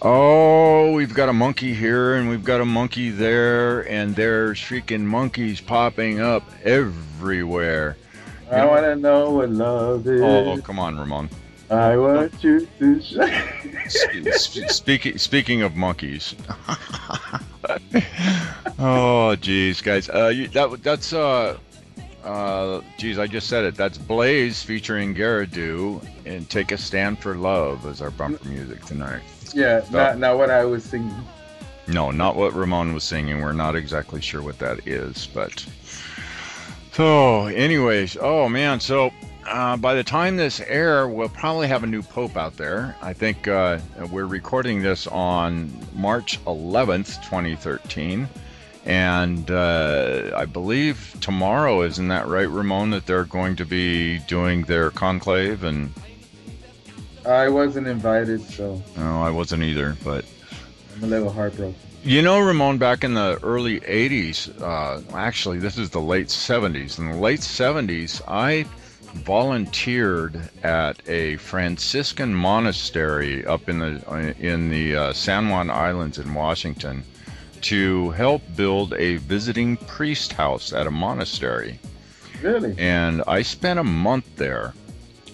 Oh, we've got a monkey here and we've got a monkey there, and there's freaking monkeys popping up everywhere. You I want know, to know what love oh, is. come on, Ramon. I Oh, want you to speaking of monkeys. Oh, geez, guys. Geez, I just said it. That's Blaze featuring Gerideau and Take a Stand for Love as our bumper music tonight. Yeah, So, not what I was singing. no, not what Ramon was singing. We're not exactly sure what that is, but so, anyways, oh man, so by the time this air, we'll probably have a new pope out there. I think we're recording this on March 11th, 2013. And I believe tomorrow, isn't that right, Ramon, that they're going to be doing their conclave? And I wasn't invited, so no, I wasn't either. But I'm a little heartbroken. you know, Ramon, back in the early 80s, actually, this is the late 70s. In the late 70s, I volunteered at a Franciscan monastery up in the San Juan Islands in Washington to help build a visiting priest house at a monastery. Really? And I spent a month there.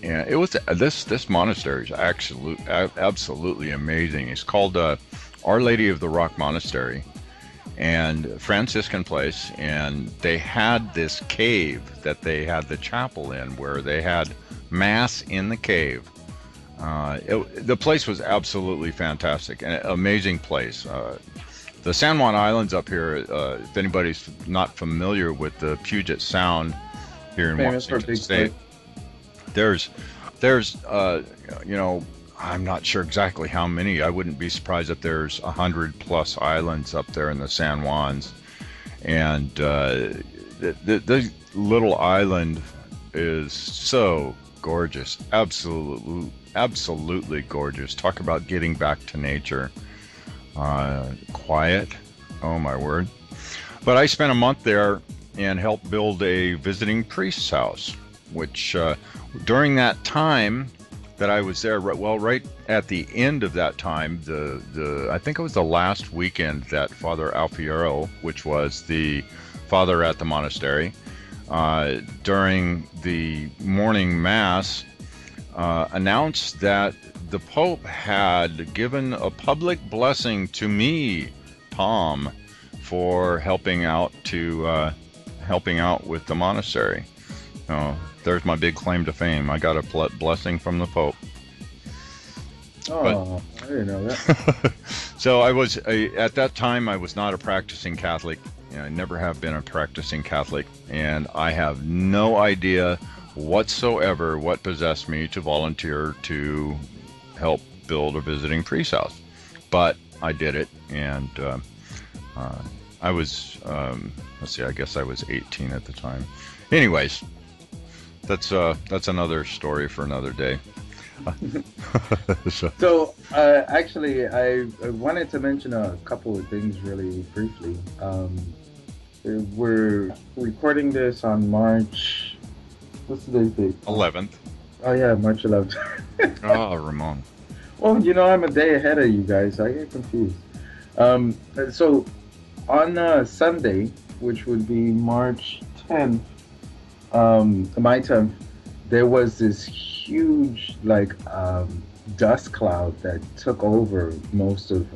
And it was this monastery is absolutely amazing. It's called Our Lady of the Rock Monastery, and Franciscan place. And they had this cave that they had the chapel in, where they had mass in the cave. The place was absolutely fantastic, an amazing place. The San Juan Islands up here, if anybody's not familiar with the Puget Sound here in Famous for Washington Bigfoot. State, there's you know, I'm not sure exactly how many. I wouldn't be surprised if there's 100+ islands up there in the San Juans. And the little island is so gorgeous, absolutely gorgeous. Talk about getting back to nature. Quiet. Oh my word. But I spent a month there and helped build a visiting priest's house, which during that time that I was there, well, right at the end of that time, the I think it was the last weekend that Father Alfiero, which was the father at the monastery, during the morning mass, announced that the Pope had given a public blessing to me, Tom, for helping out with the monastery. There's my big claim to fame. I got a blessing from the Pope. But Oh, I didn't know that. so at that time I was not a practicing Catholic. I never have been a practicing Catholic, and I have no idea whatsoever what possessed me to volunteer to help build a visiting priest house. But I did it, and I was, let's see, I guess I was 18 at the time. Anyways, that's another story for another day. So, So, actually, I wanted to mention a couple of things really briefly. We're recording this on March. What's today's date? 11th. Oh yeah, March 11th. Oh, Ramon. Well, I'm a day ahead of you guys. So I get confused. So on Sunday, which would be March 10th, my 10th, there was this huge dust cloud that took over most of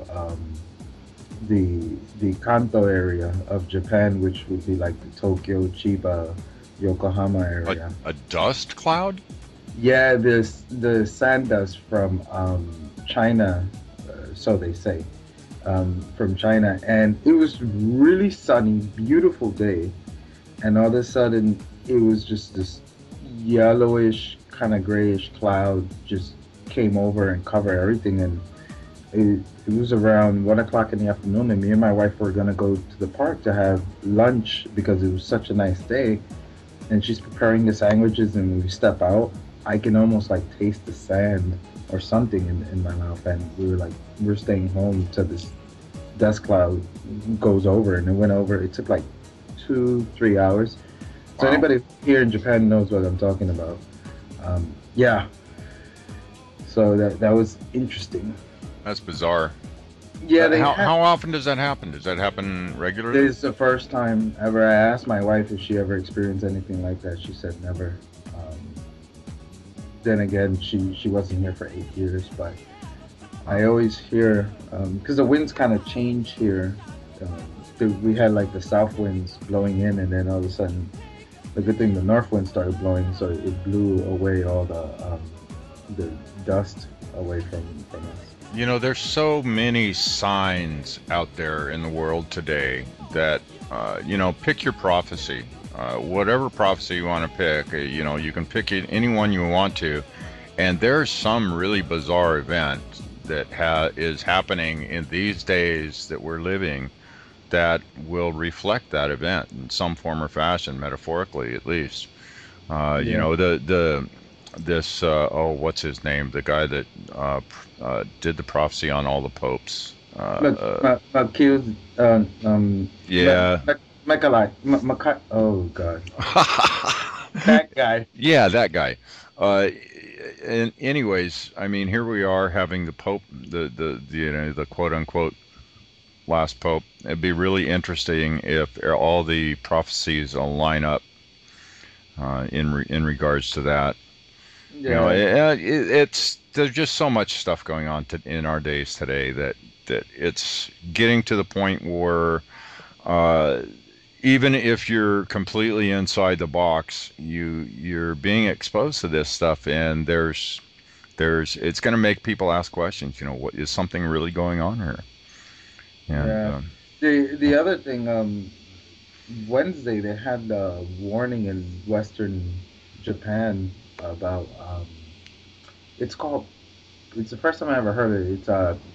the Kanto area of Japan, which would be like the Tokyo, Chiba, Yokohama area. A dust cloud? Yeah, the sand dust from China, so they say, from China, and it was really sunny, beautiful day, and all of a sudden it was just this yellowish, kind of grayish cloud just came over and covered everything, and it was around 1 o'clock in the afternoon, and me and my wife were gonna go to the park to have lunch because it was such a nice day, and she's preparing the sandwiches, and when we step out, I can almost like taste the sand or something in my mouth, and we were like, we're staying home till this dust cloud goes over, and it went over. It took like 2-3 hours. So Wow. anybody here in Japan knows what I'm talking about. Yeah. So that was interesting. That's bizarre. Yeah, they How often does that happen? Does that happen regularly? This is the first time ever. I asked my wife if she ever experienced anything like that. She said never. Um, then again, she wasn't here for 8 years, but I always hear because the winds kind of change here. We had like the south winds blowing in, and then all of a sudden, the good thing the north wind started blowing, so it blew away all the dust away from us. You know, there's so many signs out there in the world today that, you know, pick your prophecy. Whatever prophecy you want to pick, you know, you can pick any one you want to. And there's some really bizarre event that is happening in these days that we're living that will reflect that event in some form or fashion, metaphorically at least. You know, this what's his name? The guy that did the prophecy on all the popes. Yeah. Oh God. That guy. Yeah, that guy. And anyways, I mean, here we are having the Pope, the you know, the quote unquote last Pope. It'd be really interesting if all the prophecies will line up in regards to that. Yeah. You know, it's there's just so much stuff going on in our days today that it's getting to the point where even if you're completely inside the box, you're being exposed to this stuff, and there's it's going to make people ask questions. You know, what is something really going on here? And, the other thing, Wednesday they had a warning in Western Japan about it's the first time I ever heard it. It's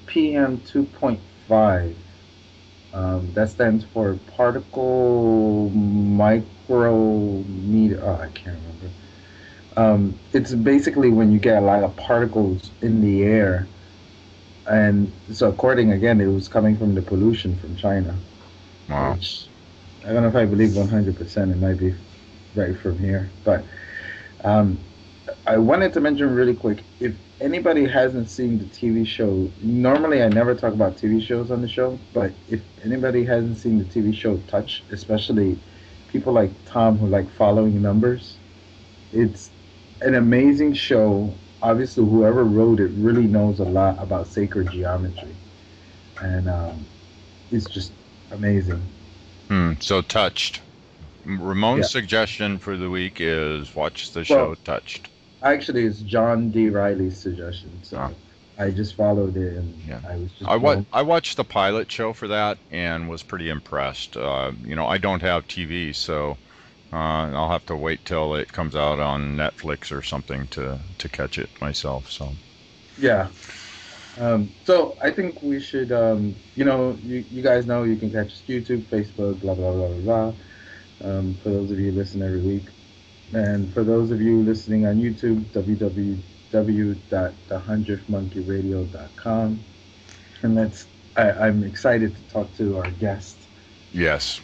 PM 2.5. That stands for particle micrometer. Oh, I can't remember. It's basically when you get a lot of particles in the air, and so according again, it was coming from the pollution from China. wow. Which I don't know if I believe 100%. It might be right from here, but I wanted to mention really quick, if anybody hasn't seen the TV show, normally I never talk about TV shows on the show, but if anybody hasn't seen the TV show Touch, especially people like Tom who like following numbers, it's an amazing show. Obviously, whoever wrote it really knows a lot about sacred geometry, and it's just amazing. So Touched. Ramon's suggestion for the week is watch the show Touched. Actually, it's John D. Riley's suggestion, so I just followed it, and I was just. I watched the pilot show for that and was pretty impressed. You know, I don't have TV, so I'll have to wait till it comes out on Netflix or something to catch it myself. So. Yeah. So I think we should, you know, you guys know you can catch us YouTube, Facebook, blah blah blah blah blah. For those of you who listen every week. And for those of you listening on YouTube, www.the100thmonkeyradio.com. And I'm excited to talk to our guest. Yes.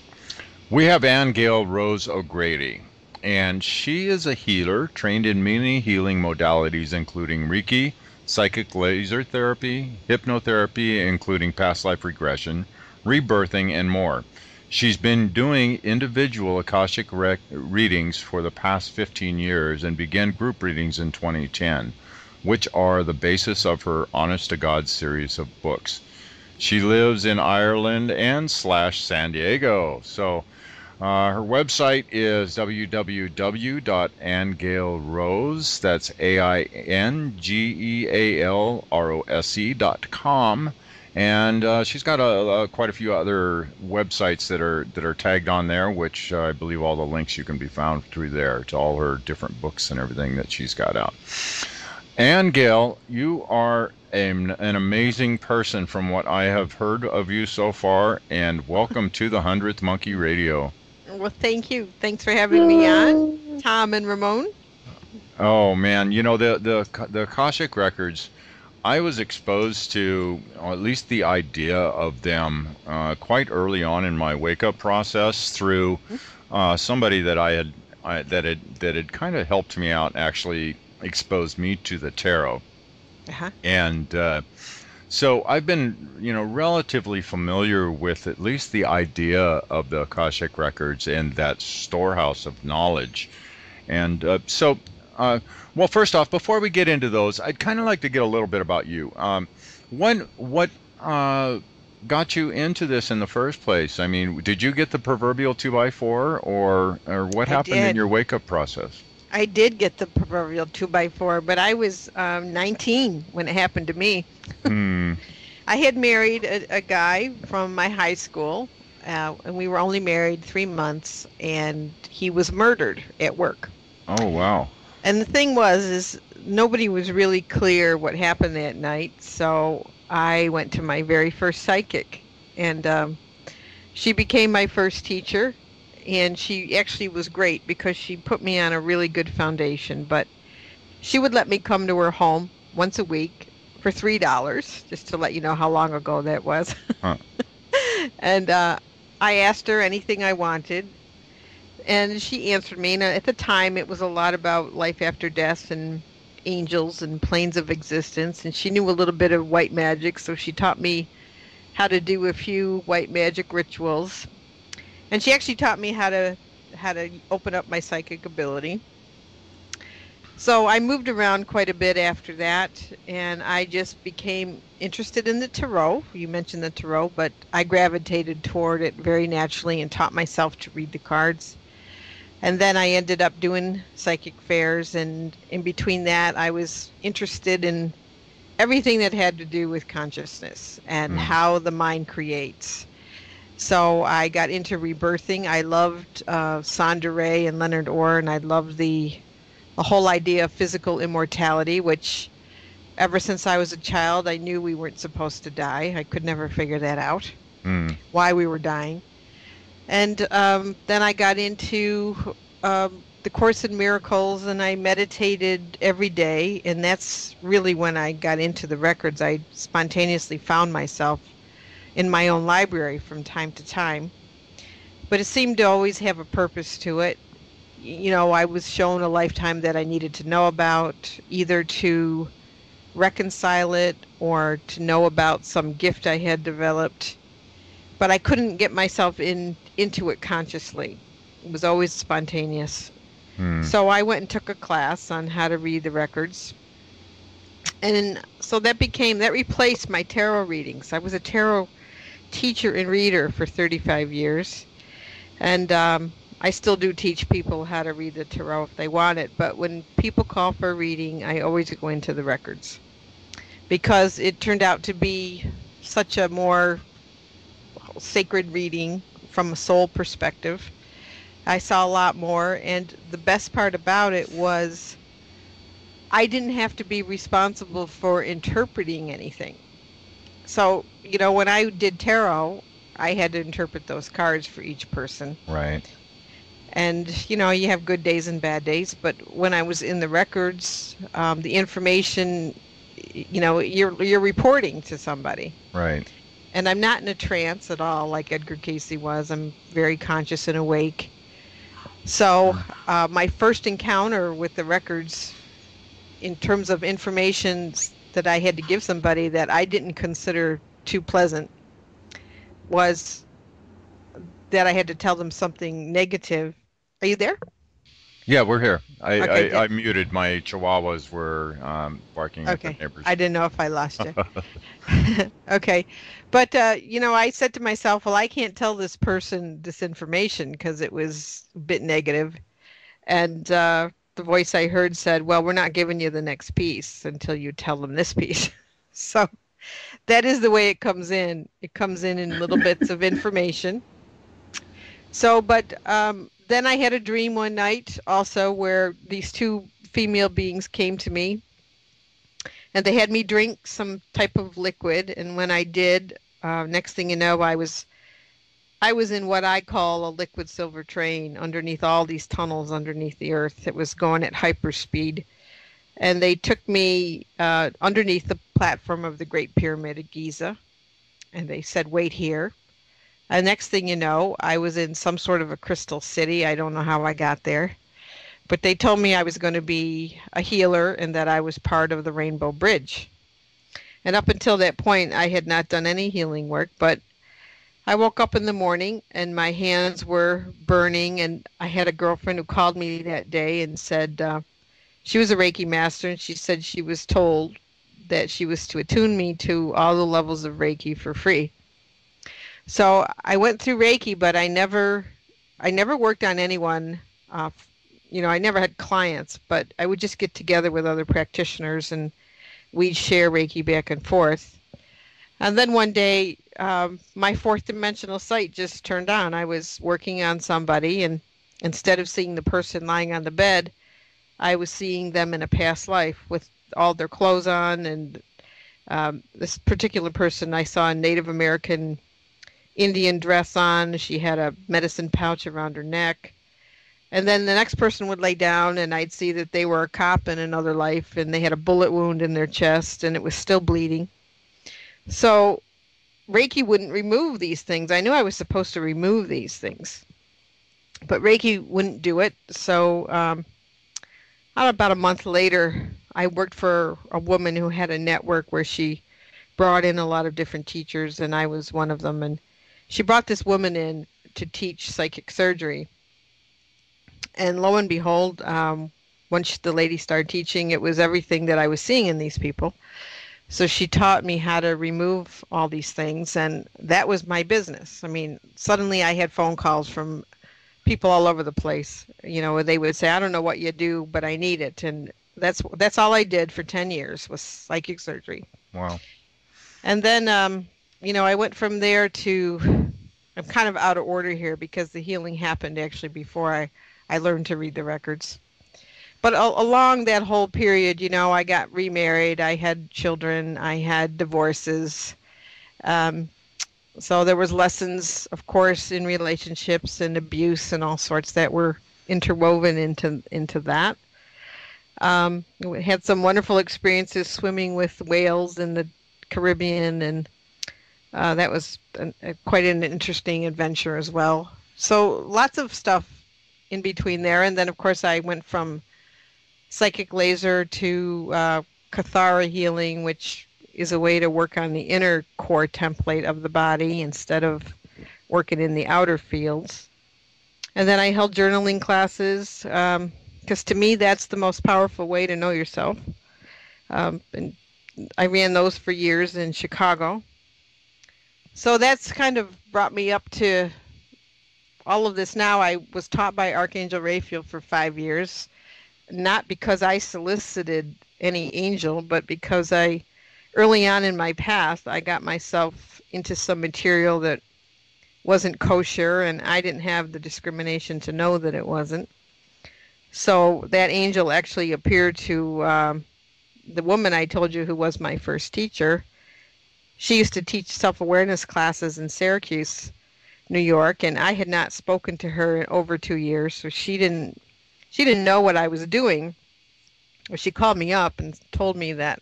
We have Ann-gail Rose O'Grady, and she is a healer trained in many healing modalities, including Reiki, psychic laser therapy, hypnotherapy, including past life regression, rebirthing, and more. She's been doing individual Akashic readings for the past 15 years and began group readings in 2010, which are the basis of her Honest to God series of books. She lives in Ireland and /San Diego. So her website is www.aingealrose, that's AINGEALROSE.com. And she's got quite a few other websites that are tagged on there, which I believe all the links you can be found through there to all her different books and everything that she's got out. Ann-gail, you are an amazing person from what I have heard of you so far, and welcome to the 100th Monkey Radio. Well, thank you. Thanks for having me on, Tom and Ramon. Oh man, you know the Akashic records. I was exposed to, or at least the idea of them, quite early on in my wake-up process through somebody that that had kind of helped me out, actually exposed me to the tarot. And So I've been, relatively familiar with at least the idea of the Akashic records and that storehouse of knowledge. And well, first off, before we get into those, I'd kind of like to get a little bit about you. What got you into this in the first place? I mean, did you get the proverbial 2x4, or what I happened in did. your wake-up process? I did get the proverbial 2x4, but I was 19 when it happened to me. Hmm. I had married a guy from my high school, and we were only married 3 months, and he was murdered at work. Oh, wow. And the thing is nobody was really clear what happened that night, so I went to my very first psychic, and she became my first teacher, and she actually was great because she put me on a really good foundation. But she would let me come to her home once a week for $3, just to let you know how long ago that was. Huh. And I asked her anything I wanted, and she answered me. And at the time, it was a lot about life after death and angels and planes of existence. And she knew a little bit of white magic, so she taught me how to do a few white magic rituals. And she actually taught me how to open up my psychic ability. So I moved around quite a bit after that, and I just became interested in the tarot. You mentioned the tarot, but I gravitated toward it very naturally and taught myself to read the cards. And then I ended up doing psychic fairs, and in between that, I was interested in everything that had to do with consciousness and how the mind creates. So I got into rebirthing. I loved Sandra Ray and Leonard Orr, and I loved the whole idea of physical immortality, which ever since I was a child, I knew we weren't supposed to die. I could never figure that out, why we were dying. And then I got into the Course in Miracles, and I meditated every day. And that's really when I got into the records. I spontaneously found myself in my own library from time to time. But it seemed to always have a purpose to it. I was shown a lifetime that I needed to know about, either to reconcile it or to know about some gift I had developed. But I couldn't get myself into it consciously. It was always spontaneous. So I went and took a class on how to read the records. And so that replaced my tarot readings. I was a tarot teacher and reader for 35 years. And I still do teach people how to read the tarot if they want it, but when people call for a reading, I always go into the records because it turned out to be such a more sacred reading from a soul perspective. I saw a lot more, and the best part about it was I didn't have to be responsible for interpreting anything. So, when I did tarot, I had to interpret those cards for each person. Right. And, you have good days and bad days. But when I was in the records, the information, you're reporting to somebody. Right. And I'm not in a trance at all like Edgar Cayce was. I'm very conscious and awake. So my first encounter with the records in terms of information that I had to give somebody that I didn't consider too pleasant was that I had to tell them something negative. Are you there? Yeah, we're here. Okay, I muted. My chihuahuas were barking at the neighbors. I didn't know if I lost you. Okay. But, I said to myself, well, I can't tell this person this information because it was a bit negative. And the voice I heard said, well, we're not giving you the next piece until you tell them this piece. So that is the way it comes in. It comes in little bits of information. So, but then I had a dream one night also where these two female beings came to me, and they had me drink some type of liquid. And when I did, next thing you know, I was in what I call a liquid silver train underneath all these tunnels underneath the earth. It was going at hyperspeed. And they took me underneath the platform of the Great Pyramid of Giza, and they said, wait here. And next thing you know, I was in some sort of a crystal city. I don't know how I got there. But they told me I was going to be a healer and that I was part of the Rainbow Bridge. And up until that point, I had not done any healing work, but I woke up in the morning and my hands were burning. And I had a girlfriend who called me that day and said she was a Reiki master, and she said she was told that she was to attune me to all the levels of Reiki for free. So I went through Reiki, but I never worked on anyone. Uh, I never had clients, but I would just get together with other practitioners and we'd share Reiki back and forth. And then one day, my fourth dimensional sight just turned on. I was working on somebody, and instead of seeing the person lying on the bed, I was seeing them in a past life with all their clothes on. And this particular person, I saw a Native American Indian dress on. She had a medicine pouch around her neck. And then the next person would lay down, and I'd see that they were a cop in another life, and they had a bullet wound in their chest, and it was still bleeding. So Reiki wouldn't remove these things. I knew I was supposed to remove these things, but Reiki wouldn't do it. So about a month later, I worked for a woman who had a network where she brought in a lot of different teachers, and I was one of them. And she brought this woman in to teach psychic surgery. And lo and behold, once the lady started teaching, it was everything that I was seeing in these people. So she taught me how to remove all these things, and that was my business. I mean, suddenly I had phone calls from people all over the place, where they would say, I don't know what you do, but I need it. And that's all I did for 10 years was psychic surgery. Wow. And then, I went from there to, I'm kind of out of order here because the healing happened actually before I learned to read the records. But along that whole period, I got remarried, I had children, I had divorces. So there was lessons, of course, in relationships and abuse and all sorts that were interwoven into that. We had some wonderful experiences swimming with whales in the Caribbean, and that was quite an interesting adventure as well. So lots of stuff in between there. And then, of course, I went from psychic laser to Kathara healing, which is a way to work on the inner core template of the body instead of working in the outer fields. And then I held journaling classes because to me that's the most powerful way to know yourself. And I ran those for years in Chicago. So that's kind of brought me up to all of this now. I was taught by Archangel Raphael for 5 years, not because I solicited any angel, but because early on in my path, I got myself into some material that wasn't kosher, and I didn't have the discrimination to know that it wasn't. So that angel actually appeared to the woman I told you who was my first teacher. She used to teach self-awareness classes in Syracuse, New York, and I had not spoken to her in over 2 years, so she didn't know what I was doing. Well, she called me up and told me that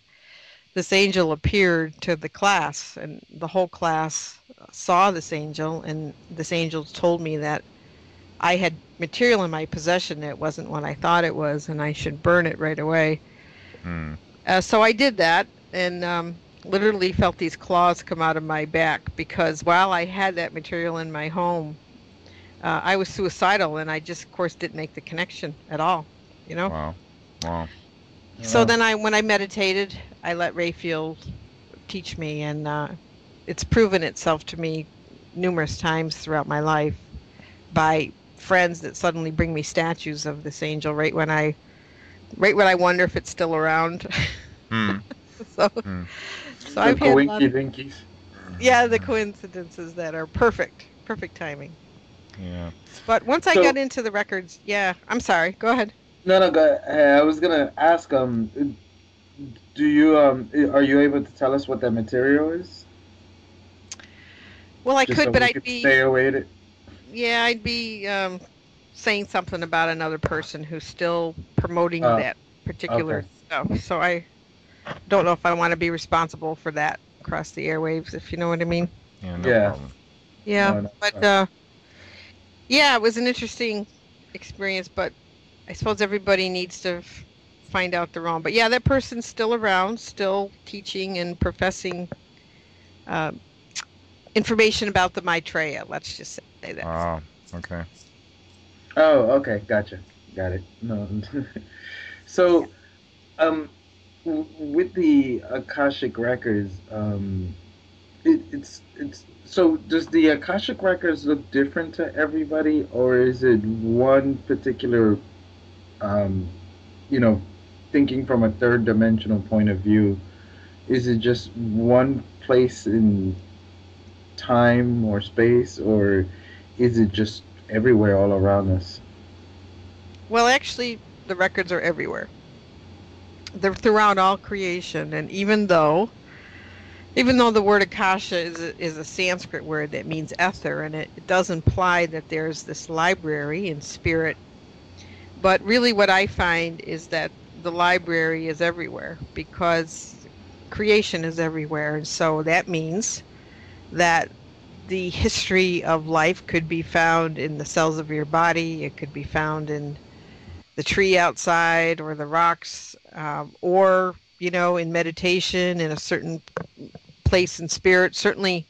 this angel appeared to the class, and the whole class saw this angel, and this angel told me that I had material in my possession that wasn't what I thought it was, and I should burn it right away. So I did that, and literally felt these claws come out of my back, because while I had that material in my home, I was suicidal, and I just, of course, didn't make the connection at all, Wow. So then when I meditated, I let Raphael teach me, and it's proven itself to me numerous times throughout my life by friends that suddenly bring me statues of this angel right when I wonder if it's still around. So I've had a lot of, the coincidences that are perfect timing. Yeah. But once I got into the records, I'm sorry. Go ahead. No, go ahead. I was gonna ask, do you are you able to tell us what that material is? Well, I Just could, so but we I'd could be stay away to. Yeah, I'd be saying something about another person who's still promoting that particular stuff. So I don't know if I want to be responsible for that across the airwaves, if you know what I mean. Yeah, no problem. Yeah, No, but it was an interesting experience, but I suppose everybody needs to find out their own. But yeah, that person's still around, still teaching and professing uh, information about the Maitreya. Let's just say that. Oh, okay. Oh, okay, gotcha, got it. No, so with the Akashic records, it's so does the Akashic records look different to everybody, or is it one particular, um, you know, thinking from a third dimensional point of view, is it just one place in time or space, or is it just everywhere all around us? Well, actually, the records are everywhere. They're throughout all creation, and even though the word Akasha is a Sanskrit word that means ether, and it does imply that there's this library in spirit, but really what I find is that the library is everywhere because creation is everywhere, and so that means that the history of life could be found in the cells of your body, it could be found in the tree outside or the rocks, or in meditation in a certain place in spirit. Certainly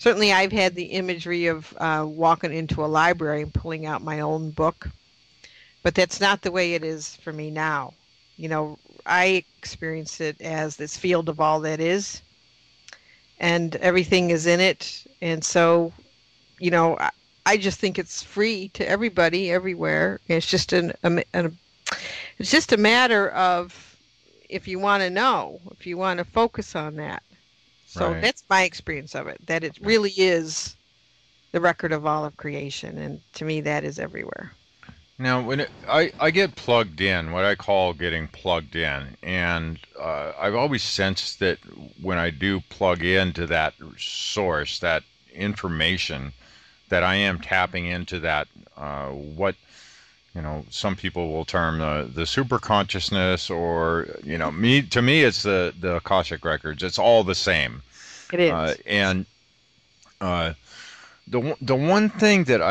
I've had the imagery of walking into a library and pulling out my own book, but that's not the way it is for me now. I experience it as this field of all that is, and everything is in it. And so, I just think it's free to everybody, everywhere. It's just it's just a matter of if you want to know, if you want to focus on that. So Right. that's my experience of it, that it really is the record of all of creation. And to me, that is everywhere. Now, I get plugged in, what I call getting plugged in, and I've always sensed that when I do plug into that source, that information, that I am tapping into that, what some people will term the super consciousness, or to me it's the Akashic records. It's all the same. It is. And the one thing that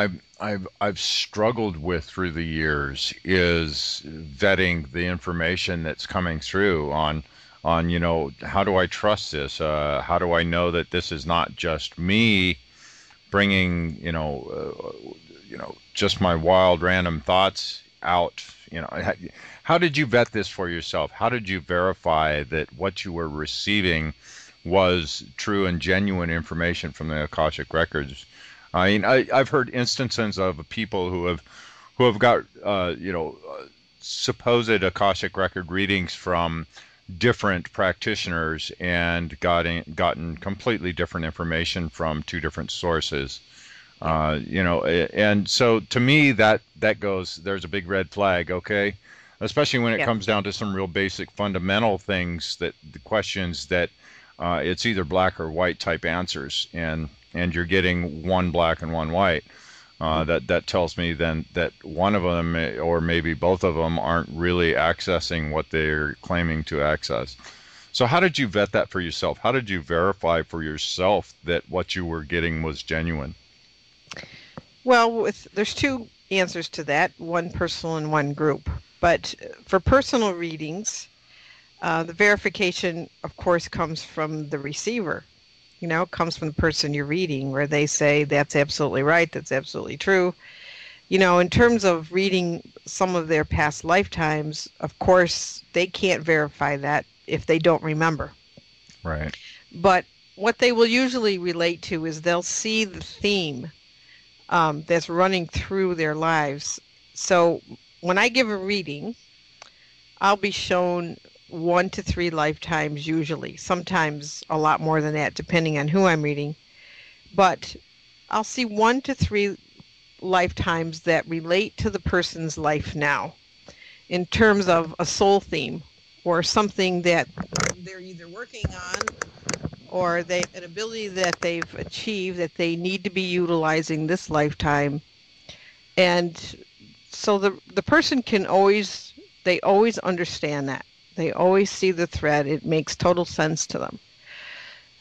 I've struggled with through the years is vetting the information that's coming through on how do I trust this? How do I know that this is not just me bringing just my wild random thoughts out? How did you vet this for yourself? How did you verify that what you were receiving was true and genuine information from the Akashic records? I mean, I've heard instances of people who have got supposed Akashic record readings from different practitioners and gotten completely different information from two different sources. And so to me that goes, there's a big red flag, okay? Especially when it comes down to some real basic fundamental things, that the questions that it's either black or white type answers, and you're getting one black and one white. That tells me then that one of them, or maybe both of them, aren't really accessing what they're claiming to access. So how did you vet that for yourself? How did you verify for yourself that what you were getting was genuine? Well, there's two answers to that, one personal and one group. But for personal readings, the verification, of course, comes from the receiver. Comes from the person you're reading, where they say that's absolutely right, that's absolutely true. In terms of reading some of their past lifetimes, of course, they can't verify that if they don't remember. Right. But what they will usually relate to is they'll see the theme that's running through their lives. So when I give a reading, I'll be shown 1 to 3 lifetimes usually, sometimes a lot more than that depending on who I'm reading, but I'll see 1 to 3 lifetimes that relate to the person's life now in terms of a soul theme or something that they're either working on or an ability that they've achieved that they need to be utilizing this lifetime. And so the person they always understand that. They always see the thread. It makes total sense to them.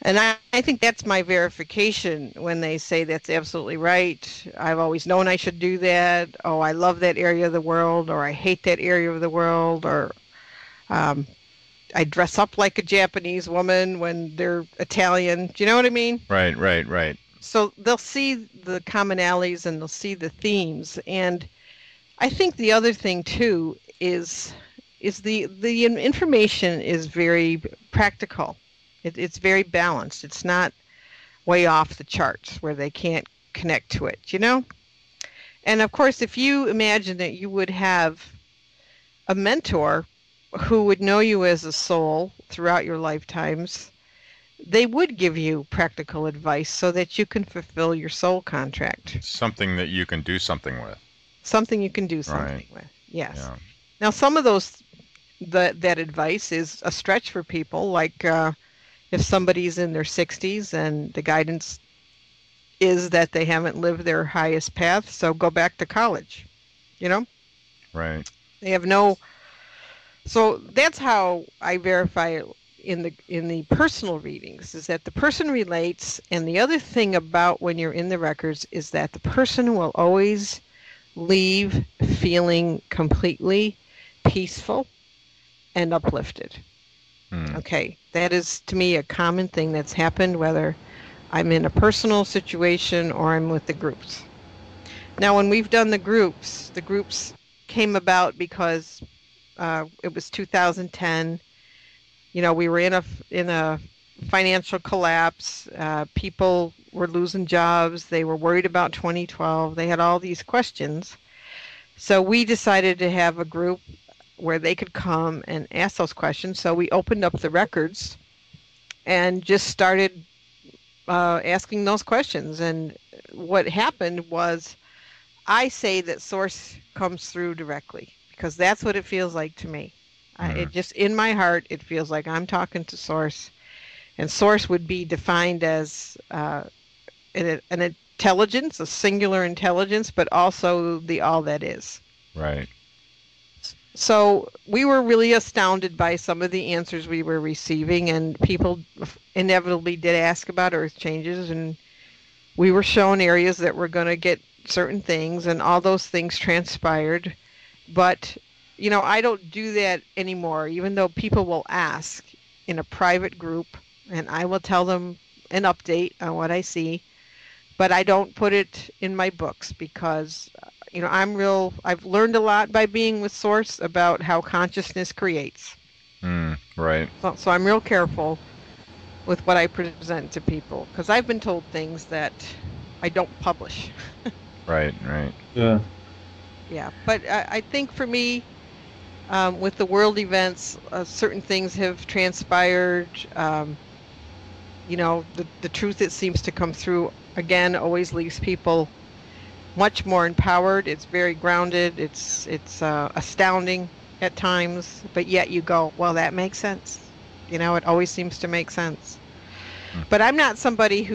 And I think that's my verification when they say that's absolutely right. I've always known I should do that. Oh, I love that area of the world, or I hate that area of the world, or Um, I dress up like a Japanese woman when they're Italian. Do you know what I mean? Right, right, right. So they'll see the commonalities and they'll see the themes. And I think the other thing too is the information is very practical. It's very balanced. It's not way off the charts where they can't connect to it, you know? And of course, if you imagine that you would have a mentor who would know you as a soul throughout your lifetimes, they would give you practical advice so that you can fulfill your soul contract. Something that you can do something with. Something you can do something Right. with. Yes. Yeah. Now, some of that advice is a stretch for people, like if somebody's in their 60s and the guidance is that they haven't lived their highest path, so go back to college, you know? Right. They have no. So that's how I verify it in the personal readings, is that the person relates, and the other thing about when you're in the records is that the person will always leave feeling completely peaceful and uplifted. Okay, that is to me a common thing that's happened whether I'm in a personal situation or I'm with the groups. Now, when we've done the groups came about because it was 2010. You know, we were in a financial collapse. People were losing jobs. They were worried about 2012. They had all these questions. So we decided to have a group where they could come and ask those questions. So we opened up the records and just started asking those questions. And what happened was, I say that Source comes through directly because that's what it feels like to me. It just, in my heart, it feels like I'm talking to Source. And Source would be defined as an intelligence, a singular intelligence, but also the all that is. Right. So we were really astounded by some of the answers we were receiving, and people inevitably did ask about earth changes, and we were shown areas that were going to get certain things, and all those things transpired. But, you know, I don't do that anymore, even though people will ask in a private group, and I will tell them an update on what I see, but I don't put it in my books because, you know, I've learned a lot by being with Source about how consciousness creates. Right. So I'm real careful with what I present to people because I've been told things that I don't publish. Right, right. Yeah. Yeah, but I think for me, with the world events, certain things have transpired. You know, the truth that seems to come through, again, always leaves people much more empowered. It's very grounded. It's astounding at times, but yet you go, well, that makes sense. You know, it always seems to make sense. But I'm not somebody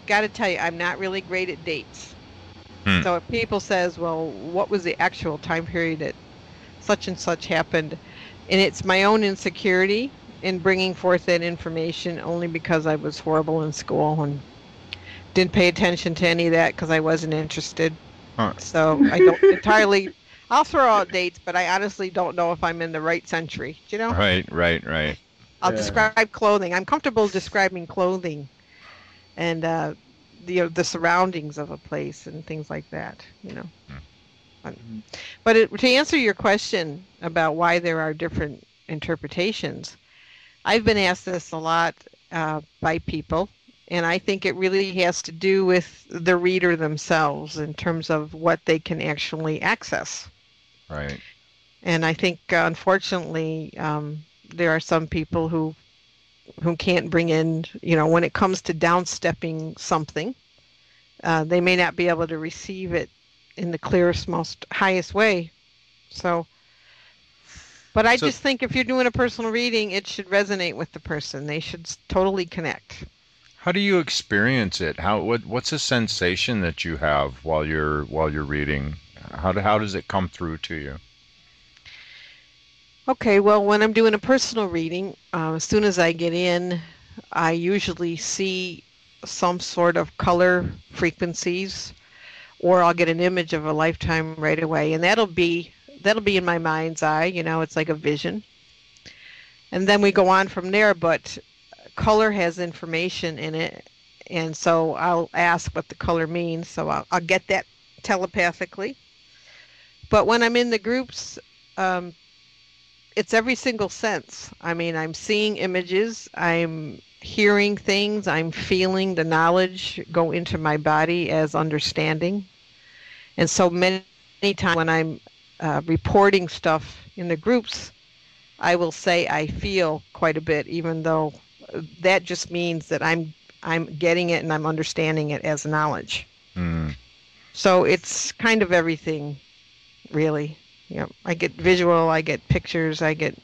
got to tell you, I'm not really great at dates. So if people says, well, what was the actual time period that such and such happened? And it's my own insecurity in bringing forth that information only because I was horrible in school and didn't pay attention to any of that because I wasn't interested. So I don't entirely, I'll throw out dates, but I honestly don't know if I'm in the right century, you know? Right, right, right. I'll describe clothing. I'm comfortable describing clothing and the surroundings of a place and things like that, you know. But to answer your question about why there are different interpretations, I've been asked this a lot by people, and I think it really has to do with the reader themselves in terms of what they can actually access. Right. And I think, unfortunately, there are some people who can't bring in, you know, when it comes to downstepping something, they may not be able to receive it in the clearest, most highest way. So, but I just think if you're doing a personal reading, it should resonate with the person. They should totally connect. How do you experience it? What's the sensation that you have while you're reading? How does it come through to you? Okay, well, when I'm doing a personal reading, as soon as I get in, I usually see some sort of color frequencies, or I'll get an image of a lifetime right away, and that'll be in my mind's eye. You know, it's like a vision. And then we go on from there, but color has information in it. And so I'll ask what the color means. So I'll get that telepathically. But when I'm in the groups, it's every single sense. I mean, I'm seeing images, I'm hearing things, I'm feeling the knowledge go into my body as understanding. And so many times when I'm reporting stuff in the groups, I will say I feel quite a bit, even though that just means that I'm getting it and I'm understanding it as knowledge. Mm. So it's kind of everything, really. You know, I get visual, I get pictures, I get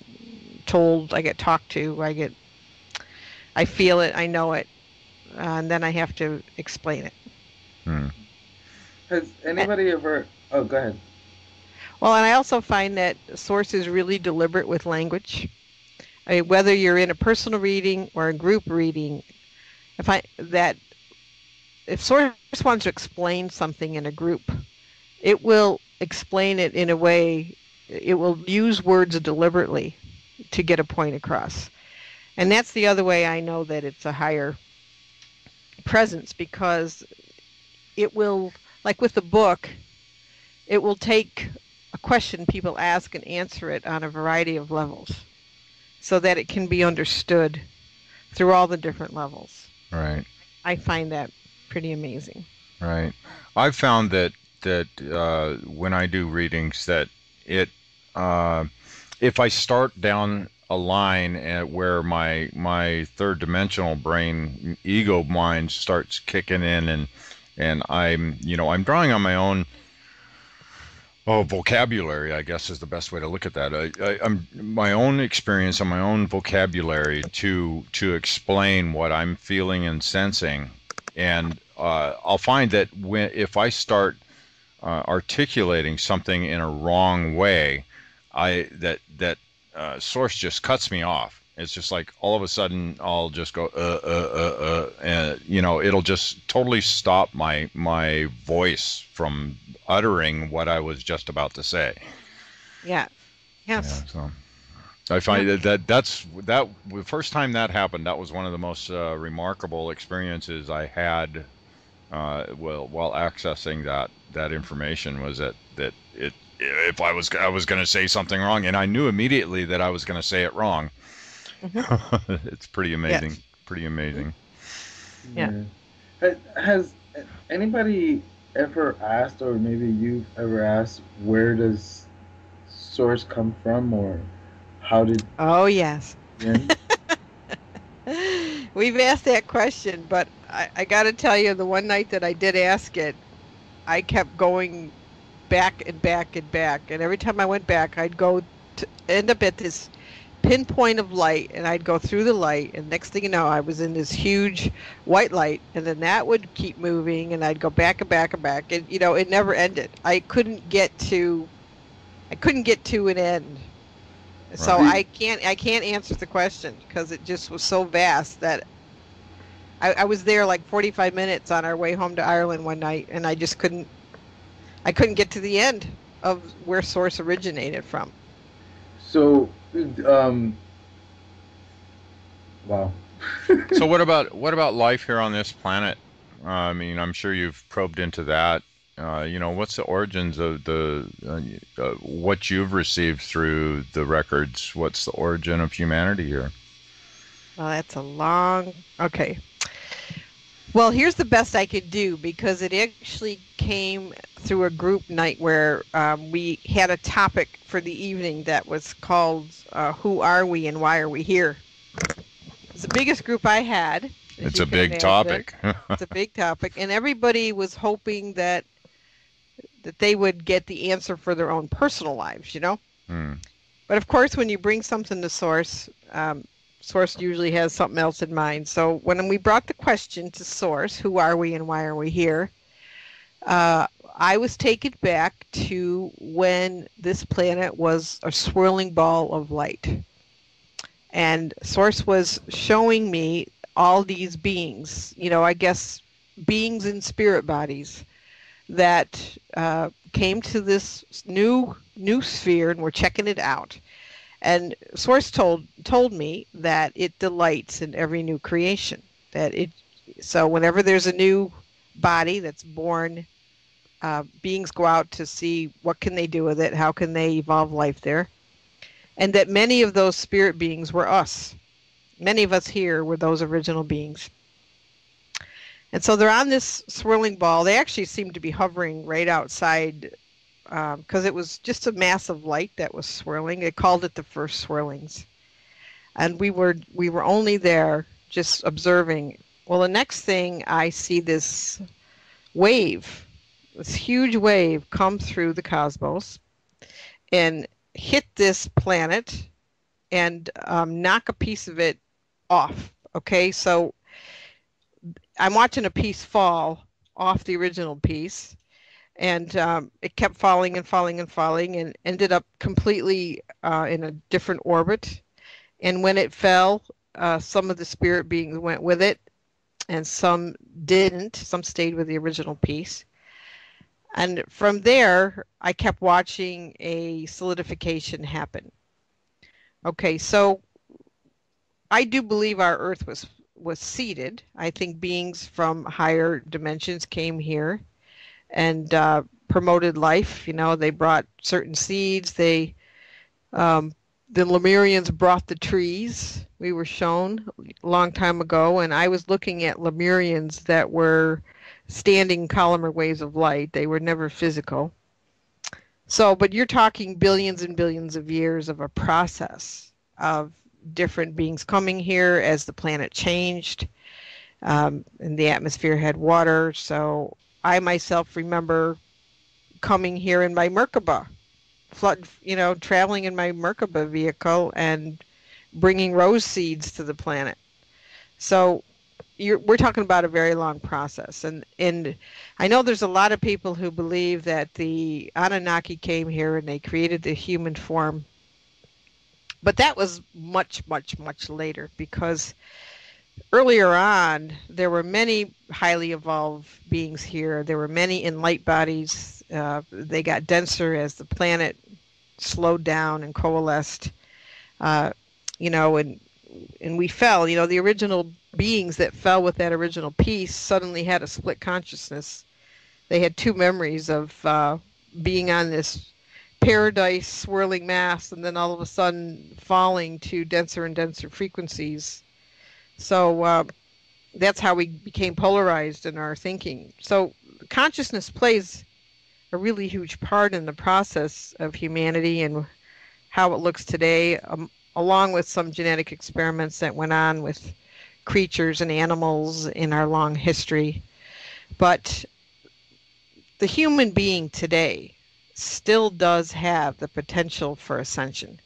told, I get talked to, I feel it, I know it, and then I have to explain it. Mm. Has anybody ever? Oh, go ahead. Well, and I also find that Source is really deliberate with language. I mean, whether you're in a personal reading or a group reading, if Source wants to explain something in a group, it will explain it in a way, it will use words deliberately to get a point across. And that's the other way I know that it's a higher presence, because it will, like with the book, it will take a question people ask and answer it on a variety of levels so that it can be understood through all the different levels. Right. I find that pretty amazing. Right. I've found that when I do readings, that if I start down a line where my third dimensional brain, ego mind, starts kicking in, and I'm drawing on my own vocabulary, I guess, is the best way to look at that. I'm my own experience and my own vocabulary to explain what I'm feeling and sensing, and I'll find that if I start articulating something in a wrong way, that Source just cuts me off. It's just like all of a sudden I'll just go and it'll just totally stop my voice from uttering what I was just about to say. Yeah. Yes. Yeah, so I find that's the first time that happened. That was one of the most remarkable experiences I had while accessing that information. Was that if I was going to say something wrong, and I knew immediately that I was going to say it wrong. Mm-hmm. It's pretty amazing. Yes. Pretty amazing. Yeah. Has anybody ever asked, or maybe you've ever asked, where does Source come from, or how did? Oh yes. Yeah. We've asked that question, but I got to tell you, the one night that I did ask it, I kept going back and back and back, and every time I went back, I'd go to end up at this pinpoint of light, and I'd go through the light, and next thing you know, I was in this huge white light, and then that would keep moving, and I'd go back and back and back, and it never ended. I couldn't get to an end. Right. So I can't answer the question because it just was so vast that I was there like 45 minutes on our way home to Ireland one night, and I couldn't get to the end of where Source originated from. So wow. So what about life here on this planet? I mean, I'm sure you've probed into that. What's the origins of what you've received through the records? What's the origin of humanity here? Well, that's a long. Okay. Well, here's the best I could do, because it actually came through a group night where we had a topic for the evening that was called Who Are We and Why Are We Here? It's the biggest group I had. It's a big topic. It's a big topic, and everybody was hoping that they would get the answer for their own personal lives, But of course, when you bring something to Source, Source usually has something else in mind. So when we brought the question to Source, who are we and why are we here? I was taken back to when this planet was a swirling ball of light. And Source was showing me all these beings, I guess beings in spirit bodies that came to this new sphere, and we're checking it out. And Source told me that it delights in every new creation. So whenever there's a new body that's born, beings go out to see what can they do with it, how can they evolve life there, and that many of those spirit beings were us. Many of us here were those original beings. And so they're on this swirling ball. They actually seem to be hovering right outside, because it was just a mass of light that was swirling. They called it the first swirlings. And we were only there just observing. Well, the next thing, I see this wave, this huge wave come through the cosmos and hit this planet and knock a piece of it off. Okay, so I'm watching a piece fall off the original piece, and it kept falling and falling and falling and ended up completely in a different orbit. And when it fell, some of the spirit beings went with it, and some didn't. Some stayed with the original piece. And from there, I kept watching a solidification happen. Okay, so I do believe our Earth was seeded. I think beings from higher dimensions came here and promoted life. You know, they brought certain seeds. The Lemurians brought the trees. We were shown a long time ago, and I was looking at Lemurians that were standing columnar waves of light. They were never physical. So, but you're talking billions and billions of years of a process of different beings coming here as the planet changed, and the atmosphere had water. So I myself remember coming here in my Merkaba, traveling in my Merkaba vehicle and bringing rose seeds to the planet. So we're talking about a very long process. And I know there's a lot of people who believe that the Anunnaki came here and they created the human form. But that was much, much, much later, because earlier on, there were many highly evolved beings here. There were many in light bodies. They got denser as the planet slowed down and coalesced, and we fell. The original beings that fell with that original piece suddenly had a split consciousness. They had two memories of being on this paradise swirling mass and then all of a sudden falling to denser and denser frequencies. So that's how we became polarized in our thinking. So consciousness plays a really huge part in the process of humanity and how it looks today, along with some genetic experiments that went on with creatures and animals in our long history. But the human being today still does have the potential for ascension.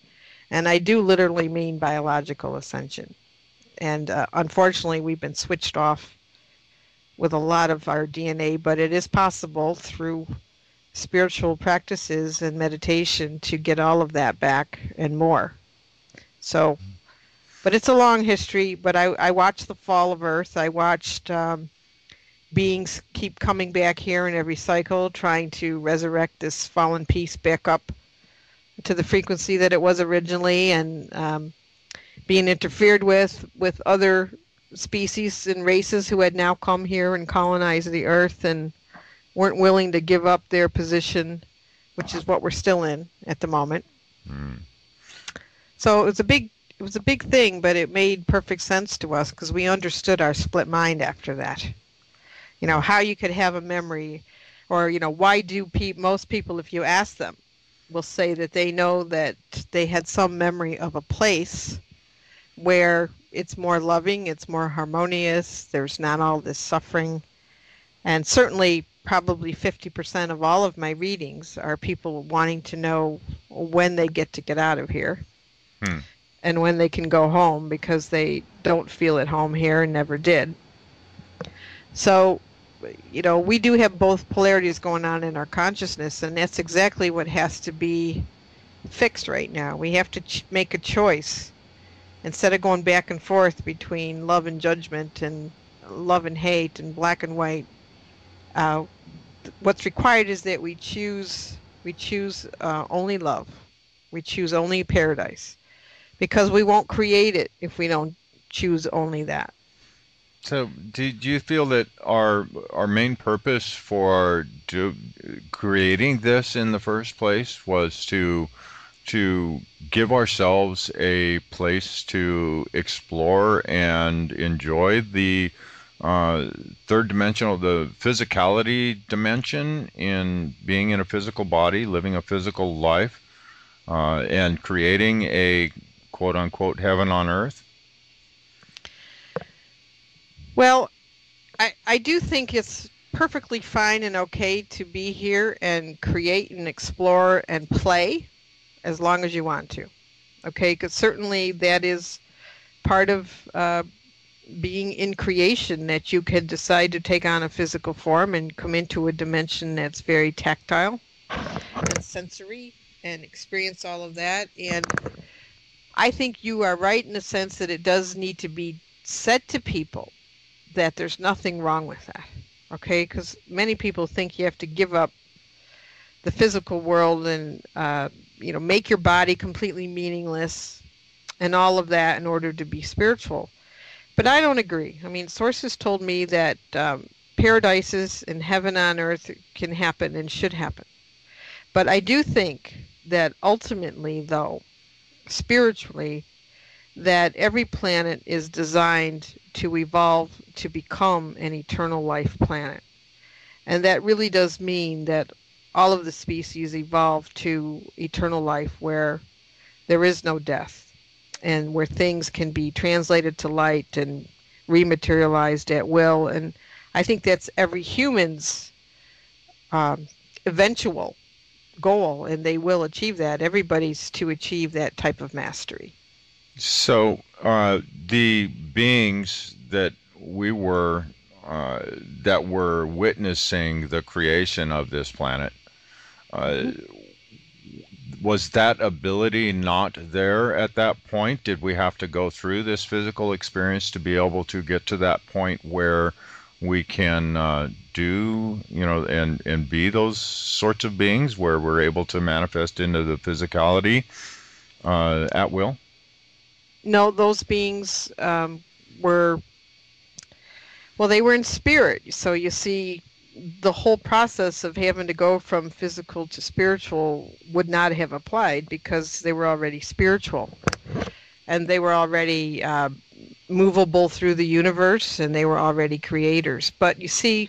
And I do literally mean biological ascension. And unfortunately, we've been switched off with a lot of our DNA, but it is possible through spiritual practices and meditation to get all of that back and more. So, but it's a long history, but I watched the fall of Earth. I watched beings keep coming back here in every cycle, trying to resurrect this fallen piece back up to the frequency that it was originally, and being interfered with other species and races who had now come here and colonized the Earth and weren't willing to give up their position, which is what we're still in at the moment. Mm. So it was a big thing, but it made perfect sense to us because we understood our split mind after that. How you could have a memory, or why do most people, if you ask them, will say that they know that they had some memory of a place where it's more loving, it's more harmonious, there's not all this suffering. And certainly probably 50% of all of my readings are people wanting to know when they get out of here and when they can go home, because they don't feel at home here and never did. So, we do have both polarities going on in our consciousness, and that's exactly what has to be fixed right now. We have to make a choice. Instead of going back and forth between love and judgment and love and hate and black and white, what's required is that we choose only love. We choose only paradise. because we won't create it if we don't choose only that. So, do you feel that our main purpose for creating this in the first place was to give ourselves a place to explore and enjoy the third dimensional, the physicality dimension in being in a physical body, living a physical life, and creating a quote unquote heaven on earth? Well, I do think it's perfectly fine and okay to be here and create and explore and play as long as you want to. Okay, because certainly that is part of being in creation, that you can decide to take on a physical form and come into a dimension that's very tactile and sensory and experience all of that. And I think you are right in the sense that it does need to be said to people that there's nothing wrong with that. Okay, because many people think you have to give up the physical world and make your body completely meaningless and all of that in order to be spiritual. But I don't agree. I mean, sources told me that paradises and heaven on earth can happen and should happen. But I do think that ultimately, though, spiritually, that every planet is designed to evolve to become an eternal life planet. And that really does mean that all of the species evolve to eternal life where there is no death and where things can be translated to light and rematerialized at will. And I think that's every human's eventual goal, and they will achieve that. Everybody's to achieve that type of mastery. So, the beings that we were that were witnessing the creation of this planet, was that ability not there at that point? Did we have to go through this physical experience to be able to get to that point where we can do, and be those sorts of beings where we're able to manifest into the physicality at will? No, those beings were, well, they were in spirit. So you see, the whole process of having to go from physical to spiritual would not have applied because they were already spiritual. And they were already movable through the universe, and they were already creators. But you see,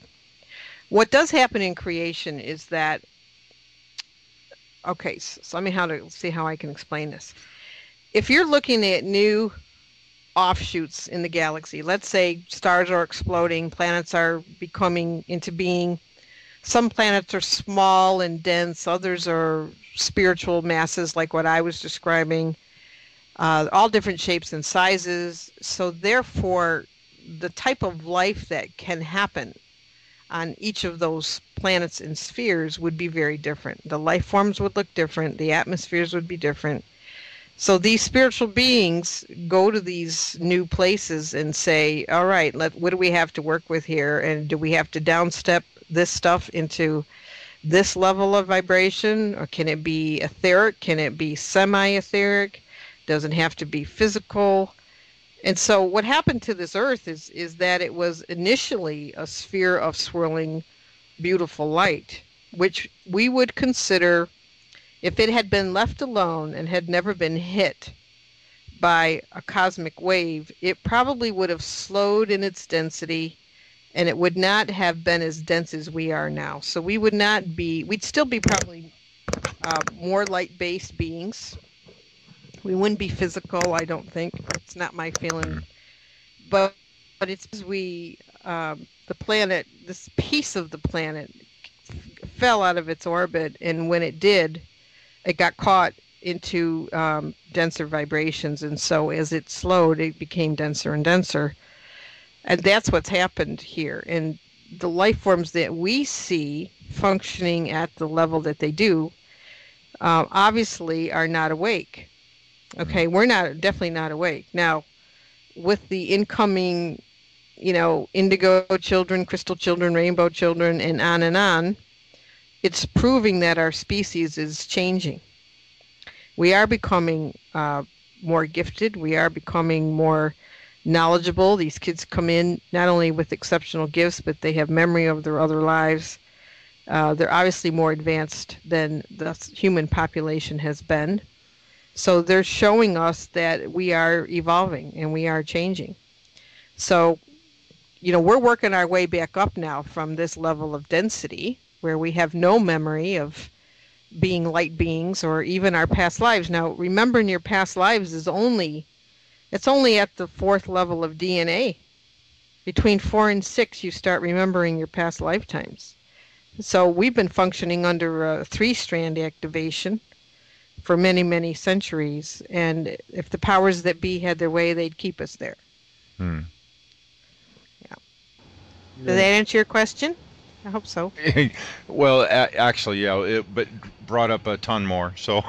what does happen in creation is that, okay, so let me see how I can explain this. If you're looking at new offshoots in the galaxy, let's say stars are exploding, planets are becoming into being. Some planets are small and dense, others are spiritual masses like what I was describing, all different shapes and sizes. So therefore, the type of life that can happen on each of those planets and spheres would be very different. The life forms would look different, the atmospheres would be different. So these spiritual beings go to these new places and say, all right, what do we have to work with here? And do we have to downstep this stuff into this level of vibration? Or can it be etheric? Can it be semi-etheric? Doesn't have to be physical. And so what happened to this earth is that it was initially a sphere of swirling, beautiful light, which we would consider, if it had been left alone and had never been hit by a cosmic wave, it probably would have slowed in its density, and it would not have been as dense as we are now. So we would not be, we'd still be probably more light-based beings. We wouldn't be physical, I don't think. It's not my feeling. But it's as the planet, this piece of the planet fell out of its orbit, and when it did, it got caught into denser vibrations, and so as it slowed, it became denser and denser. And that's what's happened here. And the life forms that we see functioning at the level that they do obviously are not awake. Okay, we're definitely not awake. Now, with the incoming, indigo children, crystal children, rainbow children, and on, it's proving that our species is changing. We are becoming more gifted. We are becoming more knowledgeable. These kids come in not only with exceptional gifts, but they have memory of their other lives. They're obviously more advanced than the human population has been. So they're showing us that we are evolving and we are changing. So, we're working our way back up now from this level of density where we have no memory of being light beings or even our past lives. Now, remembering your past lives it's only at the 4th level of DNA. Between 4 and 6, you start remembering your past lifetimes. So we've been functioning under a 3-strand activation for many, many centuries. And if the powers that be had their way, they'd keep us there. Hmm. Yeah. Does that answer your question? I hope so. Well, actually, yeah, but brought up a ton more. So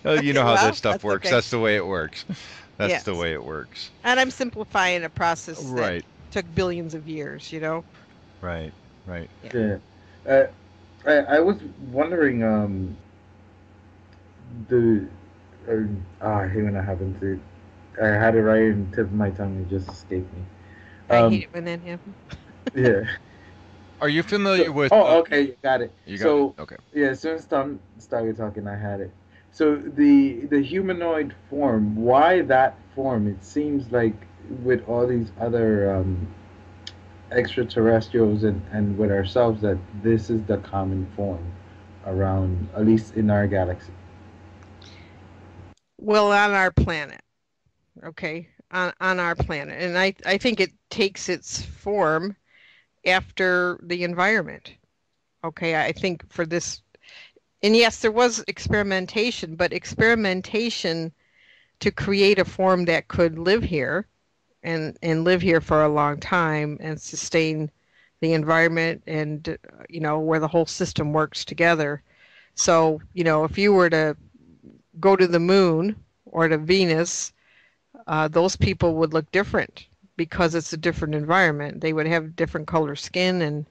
you know how this stuff works. Okay. That's the way it works. That's Yes. the way it works. And I'm simplifying a process Right. that took billions of years, Right. Right. Yeah. I was wondering, I hate when that happens. I had it right in the tip of my tongue. It just escaped me. I hate it when that happens. Yeah. Are you familiar with? Oh, okay, got it. You got it? Okay. Yeah, as soon as Tom started talking, I had it. So the humanoid form, why that form? It seems like with all these other extraterrestrials and with ourselves that this is the common form around, at least in our galaxy. Well, on our planet, okay, on our planet, and I think it takes its form after the environment. Okay, I think for this, and yes, there was experimentation, but experimentation to create a form that could live here and live here for a long time and sustain the environment and, where the whole system works together. So, if you were to go to the moon or to Venus, those people would look different because it's a different environment. They would have different color skin and,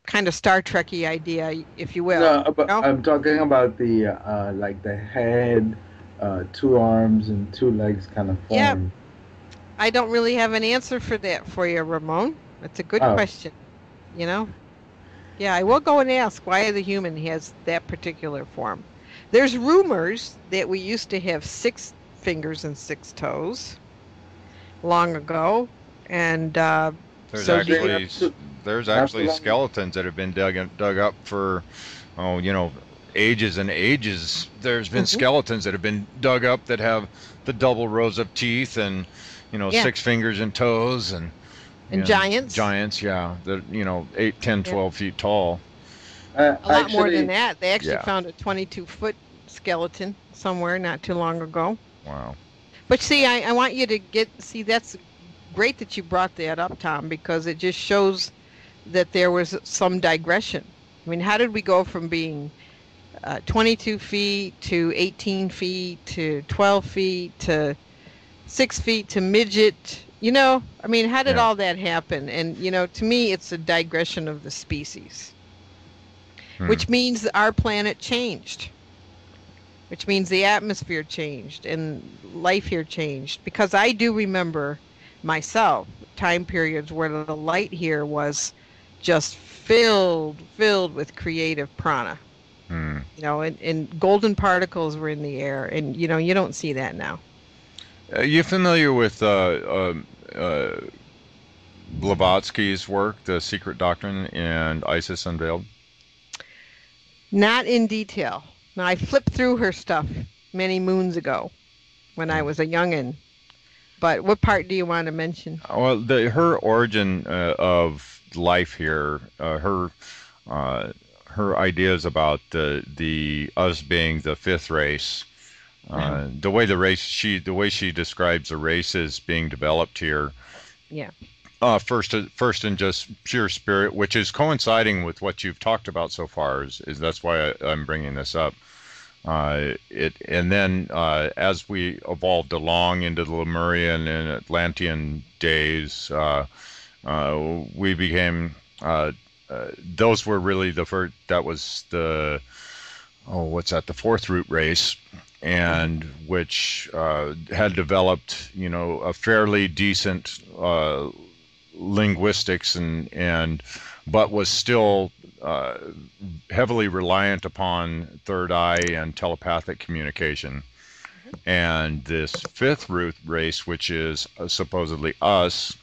kind of Star Trek-y idea, if you will. No, but I'm talking about the like the head, 2 arms and 2 legs kind of form. Yeah. I don't really have an answer for that for you, Ramon. That's a good question. Yeah, I will go and ask why the human has that particular form. There's rumors that we used to have 6 fingers and 6 toes long ago, and there's actually skeletons that have been dug up for ages and ages. There's been skeletons that have been dug up that have the double rows of teeth and 6 fingers and toes and giants. Yeah, they're 8, 10, 12 feet tall. A lot more than that. They actually found a 22-foot skeleton somewhere not too long ago. Wow. But see, I want you to that's great that you brought that up, Tom, because it just shows that there was some digression. I mean, how did we go from being 22 feet to 18 feet to 12 feet to 6 feet to midget? I mean, how did all that happen? And, to me, it's a digression of the species, which means our planet changed, which means the atmosphere changed and life here changed. Because I do remember myself time periods where the light here was just filled with creative prana. And golden particles were in the air, and you don't see that now. Are you familiar with Blavatsky's work, The Secret Doctrine and Isis Unveiled? Not in detail. Now, I flipped through her stuff many moons ago when I was a youngin'. But what part do you want to mention? Well, her origin of life here, her ideas about the us being the 5th race, the way she describes the races being developed here. Yeah. First in just pure spirit, which is coinciding with what you've talked about so far. Is that's why I'm bringing this up. And then as we evolved along into the Lemurian and Atlantean days, we became those were really the first. That was the the fourth root race, and which had developed, a fairly decent linguistics and but was still heavily reliant upon third eye and telepathic communication. And this fifth root race, which is supposedly us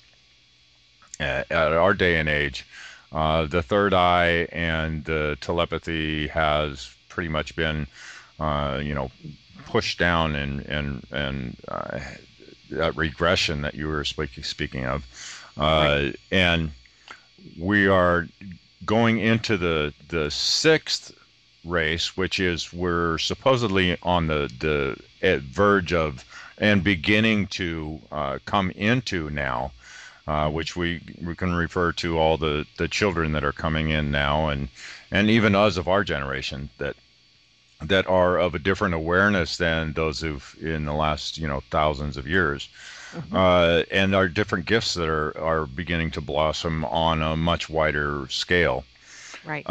at our day and age, the third eye and the telepathy has pretty much been, pushed down, and that regression that you were speaking of, and we are going into the sixth race, which is we're supposedly on the verge of and beginning to come into now, which we can refer to all the children that are coming in now, and even us of our generation that are of a different awareness than those who've in the last thousands of years. And our different gifts that are beginning to blossom on a much wider scale. Right.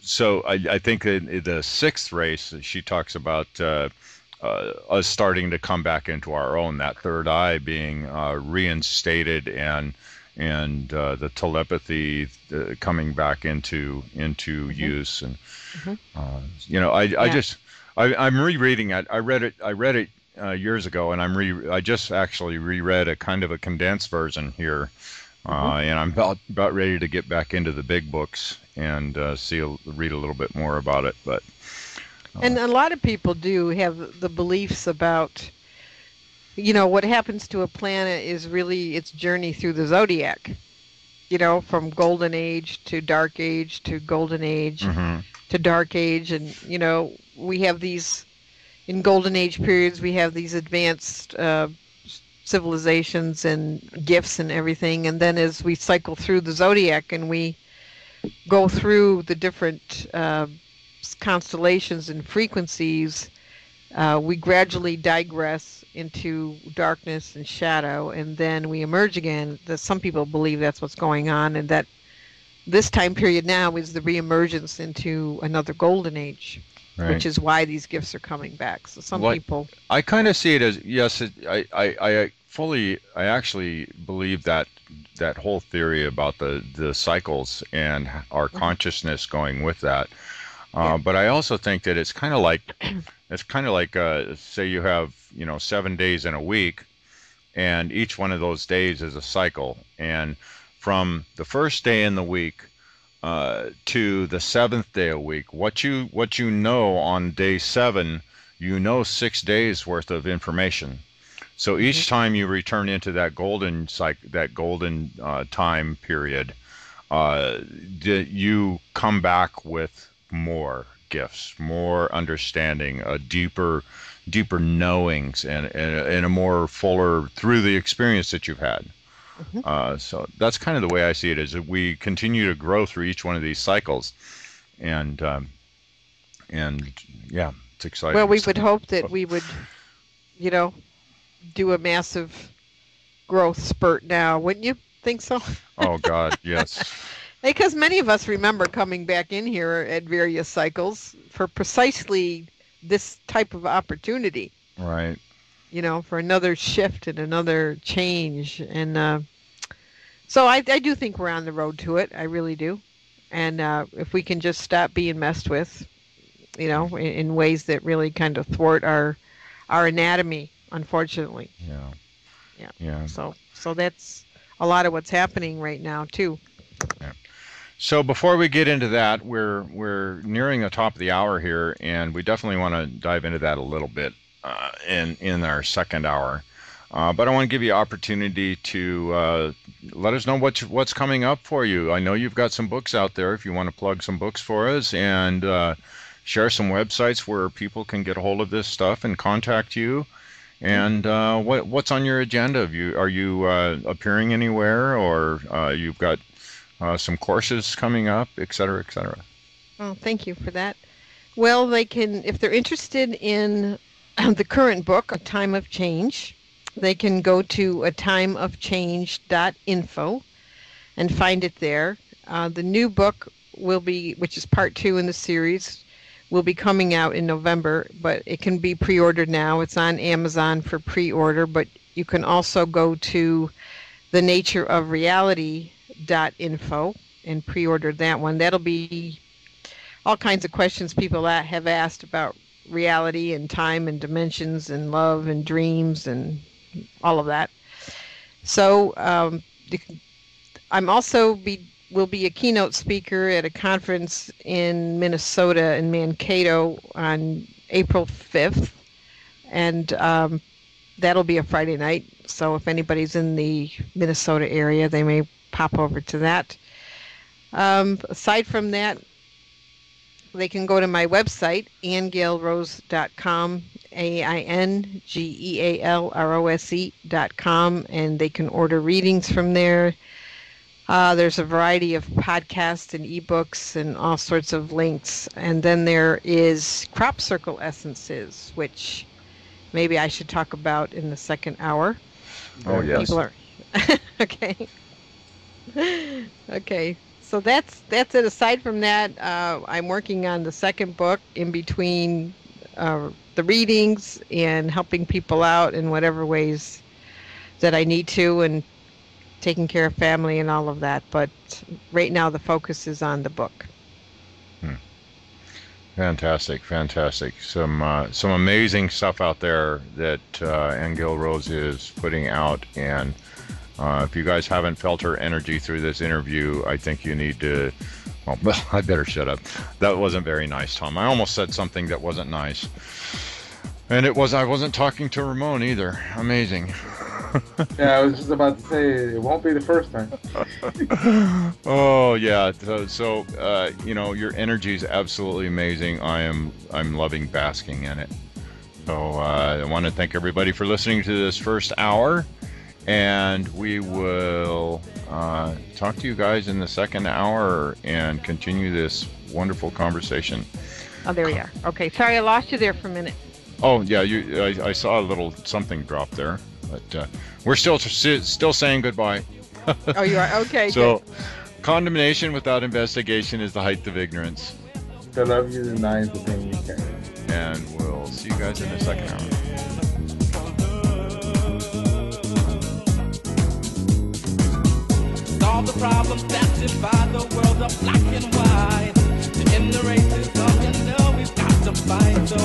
So I think that the sixth race, she talks about us starting to come back into our own, that third eye being reinstated, and the telepathy coming back into use. And I'm rereading it. I read it years ago, and I just actually reread a kind of a condensed version here, and I'm about ready to get back into the big books and read a little bit more about it. But and a lot of people do have the beliefs about, what happens to a planet is really its journey through the zodiac. From golden age to dark age to golden age to dark age, and we have these. In golden age periods, we have these advanced civilizations and gifts and everything. And then as we cycle through the zodiac and we go through the different constellations and frequencies, we gradually digress into darkness and shadow, and then we emerge again. Some people believe that's what's going on, and that this time period now is the reemergence into another golden age. Right. Which is why these gifts are coming back. So some people... I kind of see it as, yes, I actually believe that whole theory about the cycles and our consciousness going with that. But I also think that it's kind of like, say you have, 7 days in a week, and each one of those days is a cycle. And from the first day in the week to the seventh day a week, what you know on day 7, 6 days worth of information. So each time you return into that golden time period, you come back with more gifts, more understanding, a deeper knowings, and a more fuller through the experience that you've had. So that's kind of the way I see it, is that we continue to grow through each one of these cycles, and yeah, it's exciting. Well, we would hope that we would, do a massive growth spurt now, wouldn't you think so? Oh God, yes. Because many of us remember coming back in here at various cycles for precisely this type of opportunity. Right. For another shift and another change. And so I do think we're on the road to it. I really do. And if we can just stop being messed with, in ways that really kind of thwart our anatomy, unfortunately. Yeah. So that's a lot of what's happening right now, too. Yeah. So before we get into that, we're nearing the top of the hour here, and we definitely want to dive into that a little bit in our second hour. But I want to give you an opportunity to let us know what's coming up for you. I know you've got some books out there if you want to plug some books for us, and share some websites where people can get a hold of this stuff and contact you. And what's on your agenda? Are you appearing anywhere, or you've got some courses coming up, et cetera, et cetera? Oh, thank you for that. Well, they can, if they're interested in the current book, A Time of Change, they can go to atimeofchange.info and find it there. The new book will be, which is part 2 in the series, will be coming out in November, but it can be pre-ordered now. It's on Amazon for pre-order, but you can also go to thenatureofreality.info and pre-order that one. That'll be all kinds of questions people that have asked about reality and time and dimensions and love and dreams and all of that. So I'm also will be a keynote speaker at a conference in Minnesota in Mankato on April 5th, and that'll be a Friday night. So if anybody's in the Minnesota area, they may pop over to that. Aside from that, they can go to my website, aingealrose.com, AINGEALROSE.com, and they can order readings from there. There's a variety of podcasts and ebooks and all sorts of links. And then there is crop circle essences, which maybe I should talk about in the second hour. Oh, yes. People are okay. Okay. So that's it. Aside from that, I'm working on the second book in between the readings and helping people out in whatever ways that I need to, and taking care of family and all of that. But right now the focus is on the book. Fantastic. Some amazing stuff out there that Aingeal Rose is putting out, and if you guys haven't felt her energy through this interview, I think you need to. Well, I better shut up. That wasn't very nice, Tom. I almost said something that wasn't nice, and I wasn't talking to Ramon either. Amazing. Yeah, I was just about to say it won't be the first time. Oh yeah, so your energy is absolutely amazing. I'm loving basking in it. So I want to thank everybody for listening to this first hour, and we will talk to you guys in the second hour and continue this wonderful conversation. Oh, there we are. Okay, sorry I lost you there for a minute. Oh yeah, I saw a little something drop there. But we're still saying goodbye. Oh, you are? Okay. So, condemnation without investigation is the height of ignorance. The love you deny is the pain you carry. And we'll see you guys in the second hour. Solve the problems that divide the world of black and white. In the racism, we've got to fight. So